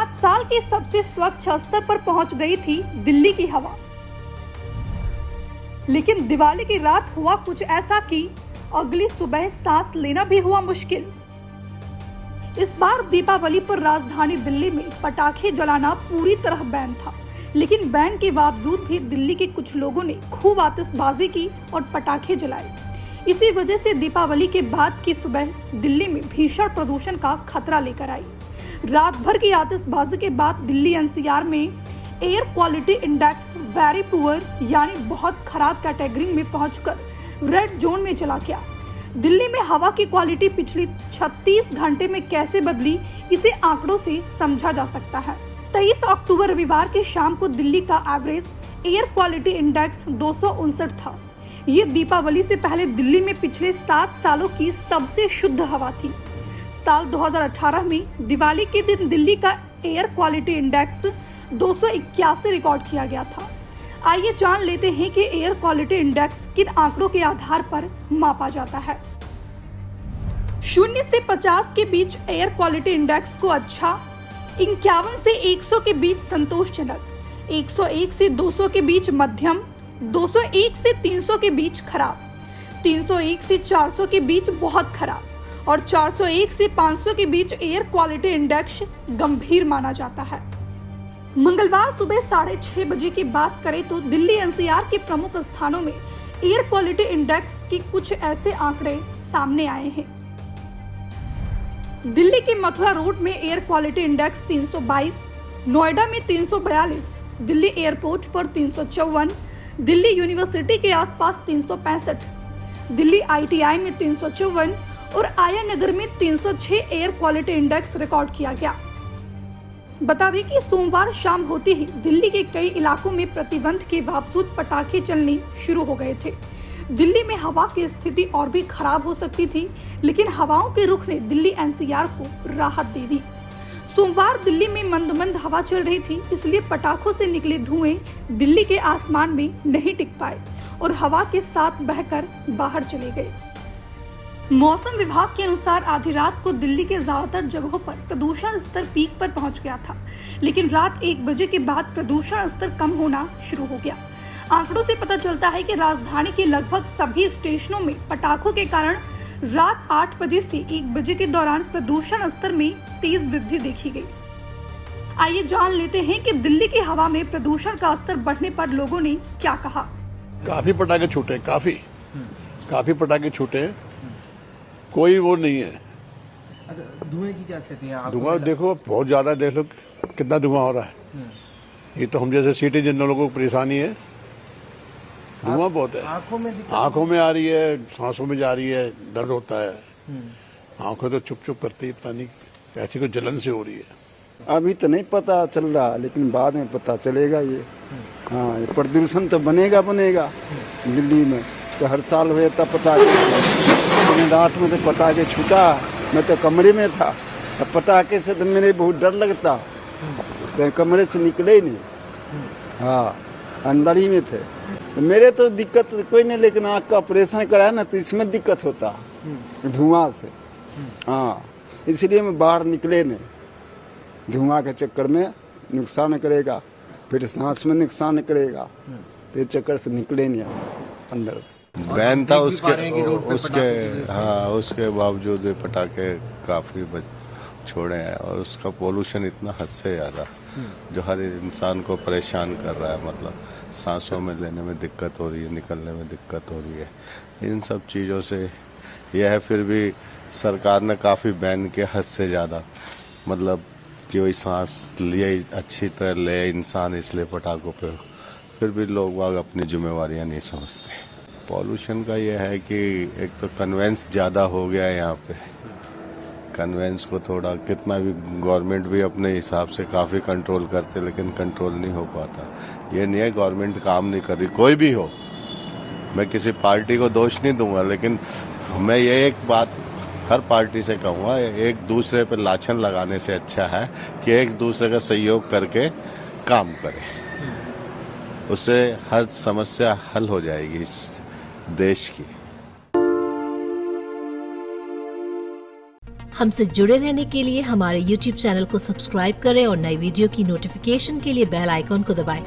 7 साल के सबसे स्वच्छ स्तर पर पहुंच गई थी दिल्ली की हवा। लेकिन दिवाली की रात हुआ कुछ ऐसा कि अगली सुबह सांस लेना भी हुआ मुश्किल। इस बार दीपावली पर राजधानी दिल्ली में पटाखे जलाना पूरी तरह बैन था, लेकिन बैन के बावजूद भी दिल्ली के कुछ लोगों ने खूब आतिशबाजी की और पटाखे जलाए। इसी वजह से दीपावली के बाद की सुबह दिल्ली में भीषण प्रदूषण का खतरा लेकर आई। रात भर की आतिशबाजी के बाद दिल्ली एनसीआर में air quality index very poor यानी बहुत खराब कैटेगरी में पहुंचकर रेड जोन में चला गया। दिल्ली में हवा की क्वालिटी पिछले 36 घंटे में कैसे बदली, इसे आंकड़ों से समझा जा सकता है। 23 अक्टूबर रविवार की शाम को दिल्ली का एवरेज एयर क्वालिटी इंडेक्स 259 था। ये दीपावली से पहले दिल्ली में पिछले 7 सालों की सबसे शुद्ध हवा थी। साल 2018 में दिवाली के दिन दिल्ली का एयर क्वालिटी इंडेक्स 281 रिकॉर्ड किया गया था। आइए जान लेते हैं कि एयर क्वालिटी इंडेक्स किन आंकड़ों के आधार पर मापा जाता है। 0 से 50 के बीच एयर क्वालिटी इंडेक्स को अच्छा, 51 से 100 के बीच संतोषजनक, 101 से 200 के बीच मध्यम, 201 से 300 के बीच खराब, 301 से 400 के बीच बहुत खराब और 401 से 500 के बीच एयर क्वालिटी इंडेक्स गंभीर माना जाता है। मंगलवार सुबह 6:30 बजे की बात करें तो दिल्ली एनसीआर के प्रमुख स्थानों में एयर क्वालिटी इंडेक्स के कुछ ऐसे आंकड़े सामने आए हैं। दिल्ली के मथुरा रोड में एयर क्वालिटी इंडेक्स 322, नोएडा में 342, दिल्ली एयरपोर्ट पर 354, दिल्ली यूनिवर्सिटी के आसपास 365, दिल्ली आईटीआई में 354 और आया नगर में 306 एयर क्वालिटी इंडेक्स रिकॉर्ड किया गया। बता दें कि सोमवार शाम होते ही दिल्ली के कई इलाकों में प्रतिबंध के बावजूद पटाखे चलने शुरू हो गए थे। दिल्ली में हवा की स्थिति और भी खराब हो सकती थी, लेकिन हवाओं के रुख ने दिल्ली एनसीआर को राहत दे दी। सोमवार दिल्ली में मंद मंद हवा चल रही थी, इसलिए पटाखों से निकले धुएं दिल्ली के आसमान में नहीं टिक पाए और हवा के साथ बहकर बाहर चले गए। मौसम विभाग के अनुसार आधी रात को दिल्ली के ज्यादातर जगहों पर प्रदूषण स्तर पीक पर पहुंच गया था, लेकिन रात 1 बजे के बाद प्रदूषण स्तर कम होना शुरू हो गया। आंकड़ों से पता चलता है कि राजधानी के लगभग सभी स्टेशनों में पटाखों के कारण रात 8 बजे से 1 बजे के दौरान प्रदूषण स्तर में तेज वृद्धि देखी गई। आइए जान लेते हैं कि दिल्ली की हवा में प्रदूषण का स्तर बढ़ने पर लोगों ने क्या कहा। काफी पटाखे छूटे, काफी पटाखे छूटे, कोई वो नहीं है। अच्छा, धुएं की क्या स्थिति है? धुआं देखो बहुत ज्यादा, देख लो कितना धुआं हो रहा है। ये तो हम जैसे सिटी जिन लोगों को परेशानी है, धुआं बहुत है। आंखों में आ रही है, सांसों में जा रही है, दर्द होता है, आंखें तो चुप करती है, पता नहीं ऐसी कोई जलन से हो रही है। अभी तो नहीं पता चल रहा, लेकिन बाद में पता चलेगा। ये हाँ, ये प्रदूषण तो बनेगा दिल्ली में। तो हर साल हुए तब पटाखे, रात में तो पटाखे छूटा, मैं तो कमरे में था। अब पटाखे से तो मेरे बहुत डर लगता, तो कमरे से निकले ही नहीं। हाँ, अंदर ही में थे। तो मेरे तो दिक्कत कोई नहीं, लेकिन आँख का ऑपरेशन कराया ना, तो इसमें दिक्कत होता धुआं से। हाँ, इसलिए मैं बाहर निकले नहीं। धुआं के चक्कर में नुकसान करेगा, फिर सांस में नुकसान करेगा, तो चक्कर से निकले नहीं अंदर से। बैन था उसके बावजूद पटाखे काफी छोड़े हैं और उसका पोल्यूशन इतना हद से ज्यादा जो हर इंसान को परेशान कर रहा है। मतलब सांसों में लेने में दिक्कत हो रही है, निकलने में दिक्कत हो रही है। इन सब चीजों से यह है, फिर भी सरकार ने काफी बैन किया हद से ज्यादा, मतलब कि वही सांस लिए अच्छी तरह ले इंसान, इसलिए पटाखों पे फिर भी लोग वाग अपनी जिम्मेवारियां नहीं समझते। पॉल्यूशन का यह है कि एक तो कन्वेंस ज़्यादा हो गया है यहाँ पे। कन्वेंस को थोड़ा, कितना भी गवर्नमेंट भी अपने हिसाब से काफ़ी कंट्रोल करते, लेकिन कंट्रोल नहीं हो पाता। ये नहीं है गवर्नमेंट काम नहीं कर रही, कोई भी हो, मैं किसी पार्टी को दोष नहीं दूंगा, लेकिन मैं ये एक बात हर पार्टी से कहूँगा, एक दूसरे पर लाछन लगाने से अच्छा है कि एक दूसरे का सहयोग करके काम करें, उससे हर समस्या हल हो जाएगी इस देश की। हमसे जुड़े रहने के लिए हमारे YouTube चैनल को सब्सक्राइब करें और नई वीडियो की नोटिफिकेशन के लिए बेल आइकॉन को दबाएं।